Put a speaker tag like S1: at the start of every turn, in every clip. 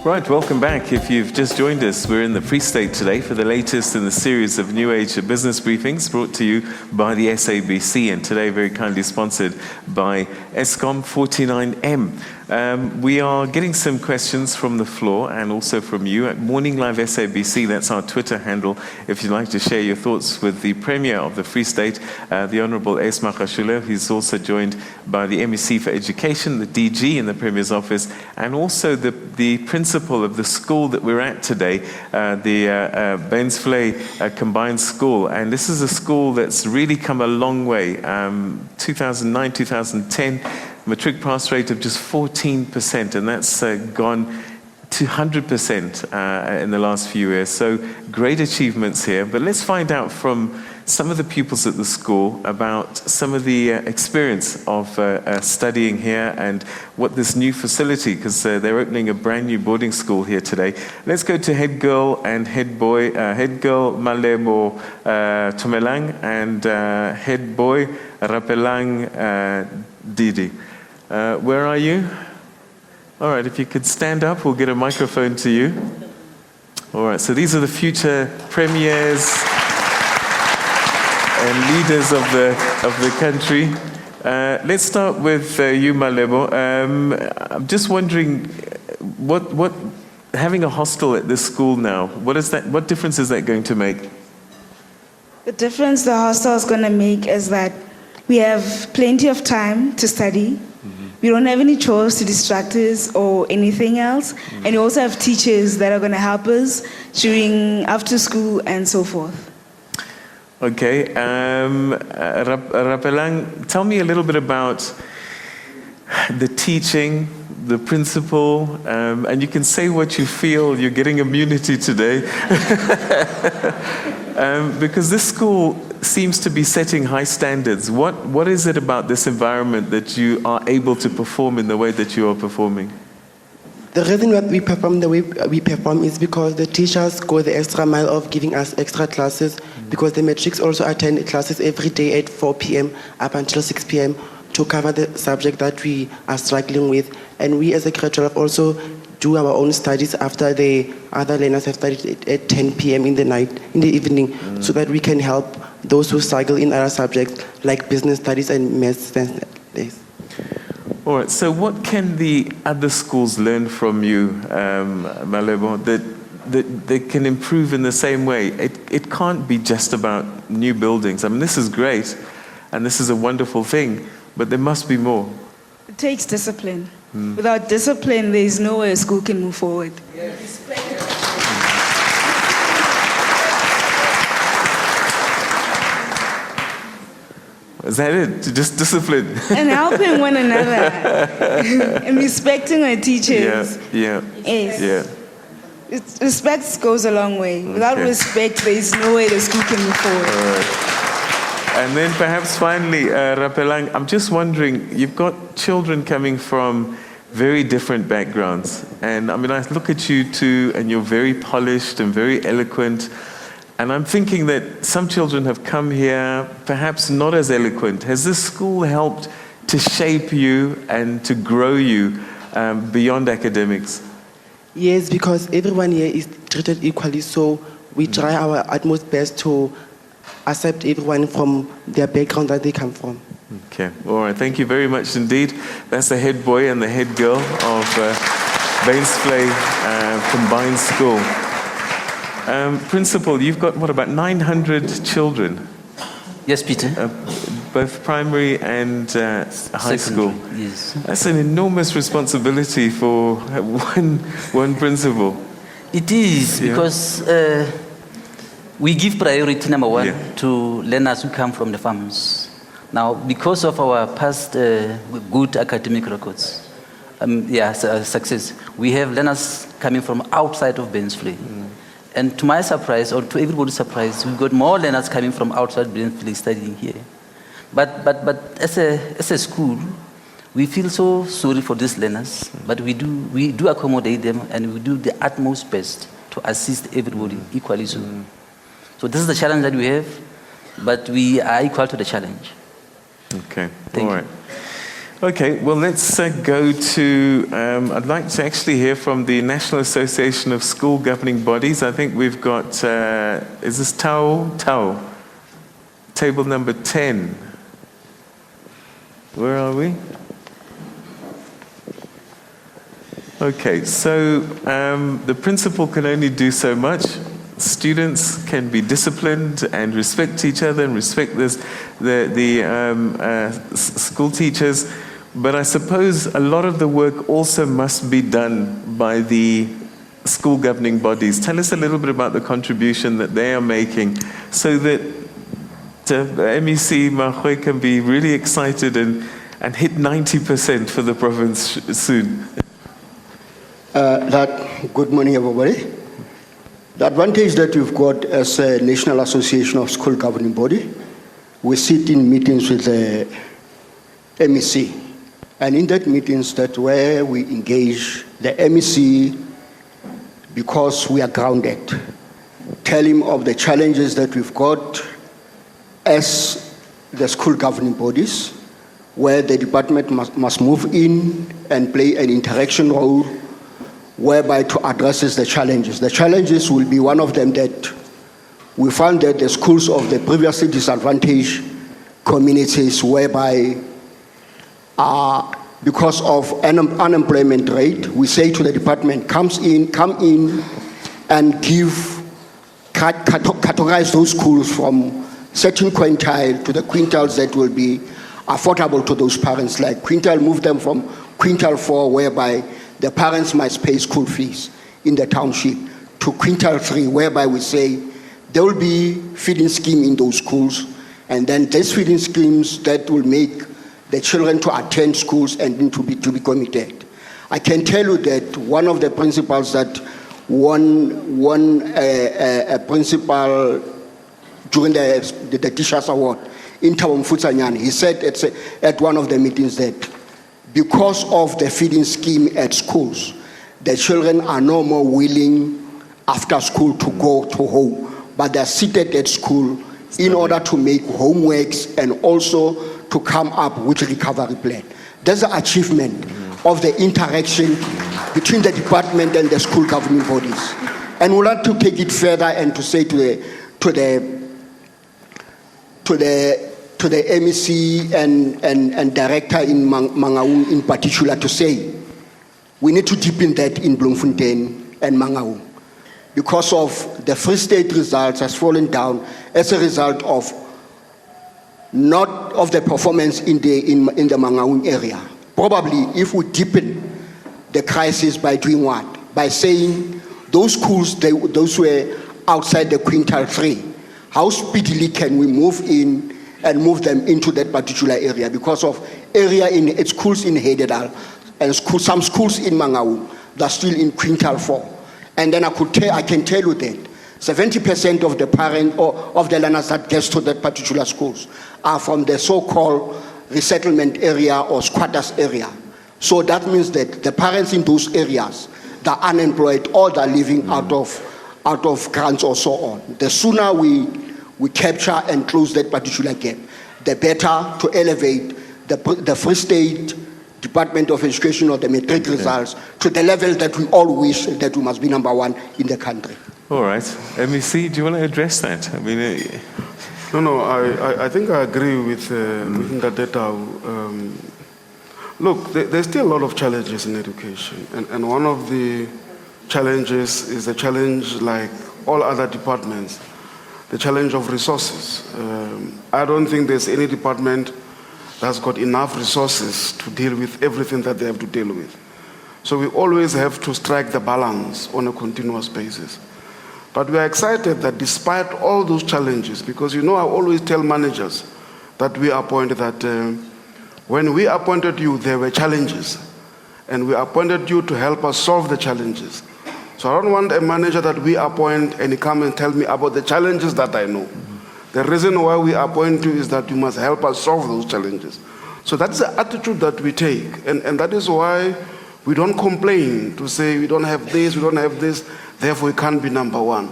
S1: Right, welcome back. If you've just joined us, we're in the Free State today for the latest in the series of New Age business briefings brought to you by the SABC, and today very kindly sponsored by Eskom 49M. We are getting some questions from the floor and also from you at Morning Live SABC. That's our Twitter handle. If you'd like to share your thoughts with the Premier of the Free State, the Honourable Magashule, who's also joined by the MEC for Education, the DG in the Premier's office, and also the principal of the school that we're at today, the Bainsvlei Combined School. And this is a school that's really come a long way. 2009, 2010, matric pass rate of just 14%, and that's gone to 100% in the last few years. So great achievements here. But let's find out from some of the pupils at the school about some of the experience of studying here and what this new facility, because they're opening a brand new boarding school here today. Let's go to head girl and head boy, head girl Malebo Tumelang and head boy Rapelang Didi. Where are you? All right, if you could stand up, we'll get a microphone to you. All right, so these are the future premiers and leaders of the country. Let's start with you, Malebo. I'm just wondering, what having a hostel at this school now, what difference is that going to make?
S2: The difference the hostel is going to make is that we have plenty of time to study. We don't have any chores to distract us or anything else. And we also have teachers that are going to help us during after school and so forth.
S1: Okay. Rapelang, tell me a little bit about the teaching, the principal, and you can say what you feel. You're getting immunity today. Because this school seems to be setting high standards. What is it about this environment that you are able to perform in the way that you are performing?
S3: The reason that we perform the way we perform is because the teachers go the extra mile of giving us extra classes, because the matrics also attend classes every day at 4 p.m. up until 6 p.m. to cover the subject that we are struggling with. And we as a curriculum also do our own studies after the other learners have studied at 10 p.m. in the evening, so that we can help those who struggle in other subjects like business studies and maths.
S1: All right, so what can the other schools learn from you, Malebo, that they can improve in the same way? It can't be just about new buildings. I mean, this is great, and this is a wonderful thing, but there must be more.
S2: It takes discipline. Without discipline, there is no way a school can move forward. Yes.
S1: Is that it? Just discipline?
S2: And helping one another. And respecting our teachers.
S1: Yeah.
S2: Yes.
S1: Yeah.
S2: Respect goes a long way. Without respect, there is no way the school can move forward.
S1: All right. And then perhaps finally, Rapelang, I'm just wondering, you've got children coming from very different backgrounds. And I mean, I look at you two, and you're very polished and very eloquent. And I'm thinking that some children have come here, perhaps not as eloquent. Has this school helped to shape you and to grow you beyond academics?
S3: Yes, because everyone here is treated equally, so we try our utmost best to accept everyone from their background that they come from.
S1: Okay, all right, thank you very much indeed. That's the head boy and the head girl of Bainsvlei Combined School. Principal, you've got, what, about 900 children?
S4: Yes, Peter.
S1: Both primary and high school.
S4: Yes.
S1: That's an enormous responsibility for one principal.
S4: It is, because we give priority, number one, to learners who come from the farms. Now, because of our past good academic records, success, we have learners coming from outside of Bainsvlei. And to my surprise, or to everybody's surprise, we've got more learners coming from outside Bainsvlei studying here. But as a school, we feel so sorry for these learners, but we do accommodate them, and we do the utmost best to assist everybody equally so. So this is the challenge that we have, but we are equal to the challenge.
S1: Okay,
S4: Thank
S1: all
S4: you.
S1: right. Okay, well, let's go to, I'd like to actually hear from the National Association of School Governing Bodies. I think we've got, is this Tao? Table number 10. Where are we? Okay, so the principal can only do so much. Students can be disciplined and respect each other and respect the school teachers. But I suppose a lot of the work also must be done by the school governing bodies. Tell us a little bit about the contribution that they are making so that MEC Makgoe can be really excited and hit 90% for the province soon.
S5: Good morning, everybody. The advantage that we've got as a National Association of School Governing Body, we sit in meetings with the MEC. And in that meetings, that's where we engage the MEC because we are grounded. Tell him of the challenges that we've got as the school governing bodies, where the department must move in and play an interaction role whereby to address the challenges. The challenges will be one of them that we found that the schools of the previously disadvantaged communities whereby because of unemployment rate, we say to the department, come in and categorize those schools from certain quintile to the quintals that will be affordable to those parents. Like quintile, move them from quintile 4, whereby the parents must pay school fees in the township, to quintile 3, whereby we say there will be feeding scheme in those schools, and then these feeding schemes that will make the children to attend schools and to be committed. I can tell you that one of the principals that won a principal during the Teachers Award in Bloemfontein, he said at one of the meetings that because of the feeding scheme at schools, the children are no more willing after school to go to home, but they're seated at school in order to make homeworks and also to come up with a recovery plan. That's the achievement of the interaction between the department and the school governing bodies. And we'd like to take it further and to say to the MEC and director in Mangaung in particular to say, we need to deepen that in Bloemfontein and Mangaung, because of the Free State results has fallen down as a result of not of the performance in the Mangaung area. Probably if we deepen the crisis by doing what? By saying those schools, those were outside the quintile 3, how speedily can we move in and move them into that particular area, because of area in schools in Hededal and some schools in Mangaung that are still in quintile 4. And then I can tell you that 70% of the parents or of the learners that gets to that particular schools are from the so-called resettlement area or squatters area. So that means that the parents in those areas, they're unemployed or they're living out of grants or so on. The sooner we capture and close that particular gap, the better to elevate the Free State Department of Education or the matric results to the level that we all wish that we must be number 1 in the country.
S1: All right. MEC, do you want to address that? I mean,
S6: No, I think I agree with the data. Look, there's still a lot of challenges in education. And one of the challenges is the challenge, like all other departments, the challenge of resources. I don't think there's any department that's got enough resources to deal with everything that they have to deal with. So we always have to strike the balance on a continuous basis. But we are excited that despite all those challenges, because I always tell managers that we appointed that when we appointed you, there were challenges. And we appointed you to help us solve the challenges. So I don't want a manager that we appoint and he come and tell me about the challenges that I know. The reason why we appoint you is that you must help us solve those challenges. So that's the attitude that we take. And that is why we don't complain to say we don't have this, therefore we can't be number 1.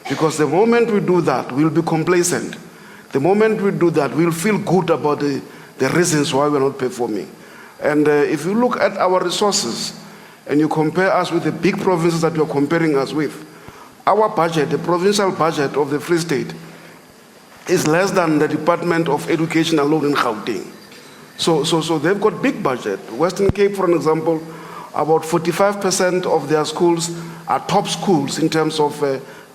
S6: Because the moment we do that, we'll be complacent. The moment we do that, we'll feel good about the reasons why we're not performing. And if you look at our resources and you compare us with the big provinces that you're comparing us with, our budget, the provincial budget of the Free State, is less than the Department of Education alone in Gauteng. So they've got big budget. Western Cape, for an example, about 45% of their schools are top schools in terms of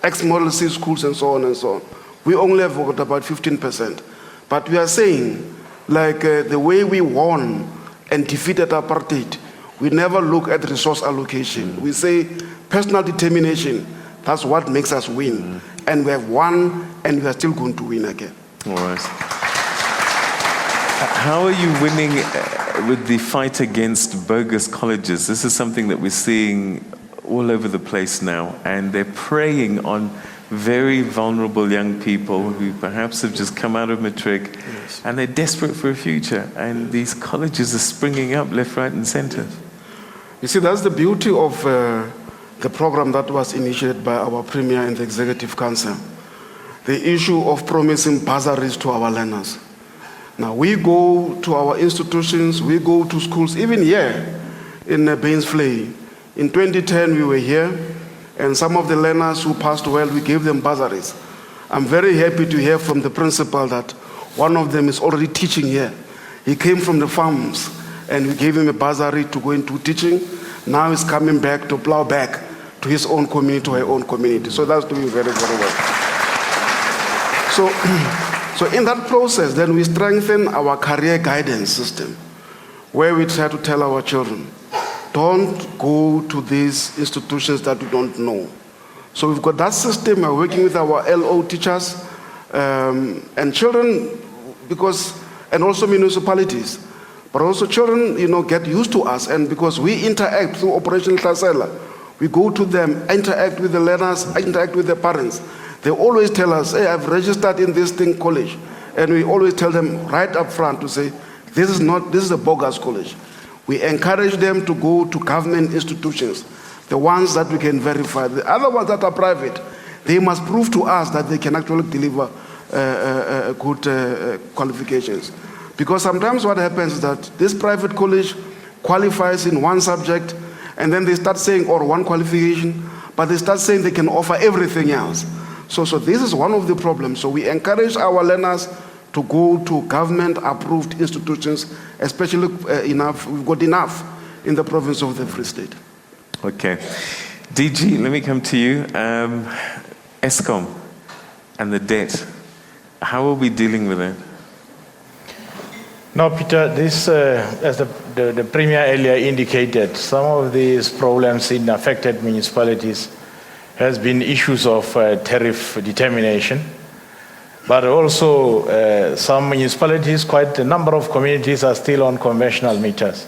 S6: ex-Model C schools and so on and so on. We only have got about 15%. But we are saying, like the way we won and defeated apartheid, we never look at resource allocation. We say personal determination, that's what makes us win. And we have won, and we are still going to win again.
S1: All right. How are you winning with the fight against bogus colleges? This is something that we're seeing all over the place now, and they're preying on very vulnerable young people who perhaps have just come out of matric, and they're desperate for a future, and these colleges are springing up left, right, and center.
S6: You see, that's the beauty of the program that was initiated by our Premier and the Executive Council. The issue of promising bursaries to our learners. Now, we go to our institutions, we go to schools, even here in Bainsvlei. In 2010, we were here, and some of the learners who passed well, we gave them bursaries. I'm very happy to hear from the principal that one of them is already teaching here. He came from the farms, and we gave him a bursary to go into teaching. Now he's coming back to plow back to his own community, to her own community. So that's doing very, very well. So in that process, then we strengthen our career guidance system, where we try to tell our children, don't go to these institutions that you don't know. So we've got that system. We're working with our LO teachers and children, and also municipalities. But also children, get used to us, and because we interact through Operation Hlasela, we go to them, interact with the learners, interact with the parents. They always tell us, hey, I've registered in this thing college. And we always tell them right up front to say, this is a bogus college. We encourage them to go to government institutions, the ones that we can verify. The other ones that are private, they must prove to us that they can actually deliver good qualifications. Because sometimes what happens is that this private college qualifies in one subject, and then they start saying, or one qualification, but they start saying they can offer everything else. So this is one of the problems. So we encourage our learners to go to government-approved institutions, especially we've got enough in the province of the Free State.
S1: Okay. DG, let me come to you. ESCOM and the debt. How are we dealing with it?
S7: No, Peter, this, as the Premier earlier indicated, some of these problems in affected municipalities has been issues of tariff determination, but also some municipalities, quite a number of communities are still on conventional meters,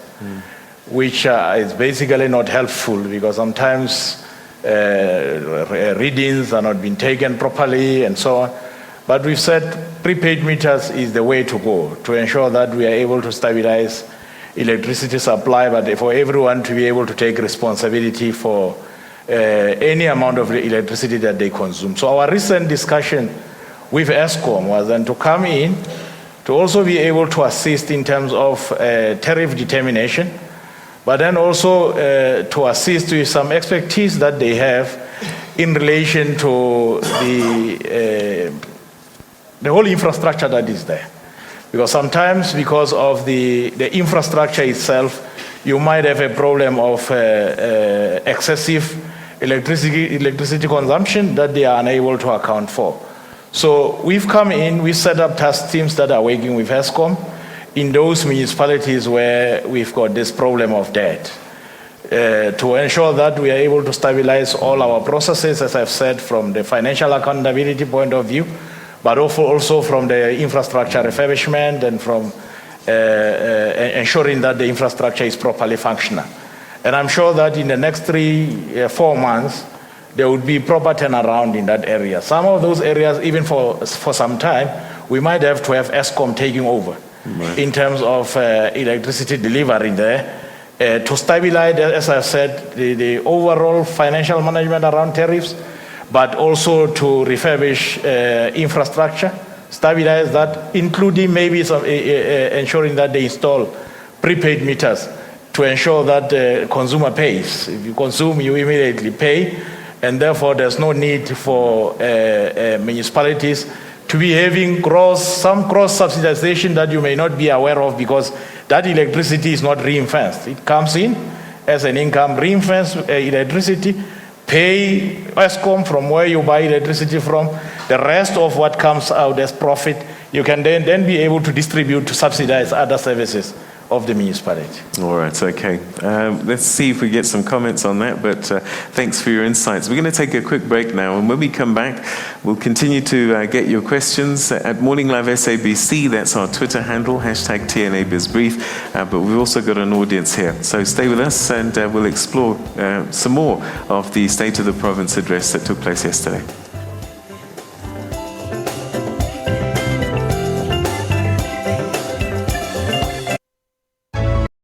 S7: which is basically not helpful because sometimes readings are not being taken properly and so on. But we've said prepaid meters is the way to go to ensure that we are able to stabilize electricity supply, but for everyone to be able to take responsibility for any amount of electricity that they consume. So our recent discussion with ESCOM was then to come in to also be able to assist in terms of tariff determination, but then also to assist with some expertise that they have in relation to the whole infrastructure that is there. Because sometimes because of the infrastructure itself, you might have a problem of excessive electricity consumption that they are unable to account for. So we've come in, we set up task teams that are working with ESCOM in those municipalities where we've got this problem of debt to ensure that we are able to stabilize all our processes, as I've said, from the financial accountability point of view, but also from the infrastructure refurbishment and from ensuring that the infrastructure is properly functional. And I'm sure that in the next 3-4 months, there would be proper turnaround in that area. Some of those areas, even for some time, we might have to have ESCOM taking over in terms of electricity delivery there to stabilize, as I said, the overall financial management around tariffs, but also to refurbish infrastructure, stabilize that, including maybe some, ensuring that they install prepaid meters to ensure that the consumer pays. If you consume, you immediately pay, and therefore there's no need for municipalities to be having some cross subsidization that you may not be aware of, because that electricity is not ring-fenced. It comes in as an income, ring-fenced electricity, pay ESCOM from where you buy electricity from. The rest of what comes out as profit, you can then be able to distribute to subsidize other services of the municipality.
S1: All right, okay. Let's see if we get some comments on that, but thanks for your insights. We're going to take a quick break now, and when we come back, we'll continue to get your questions at Morning Live SABC. That's our Twitter handle, #TNABizBrief, but we've also got an audience here. So stay with us, and we'll explore some more of the State of the Province address that took place yesterday.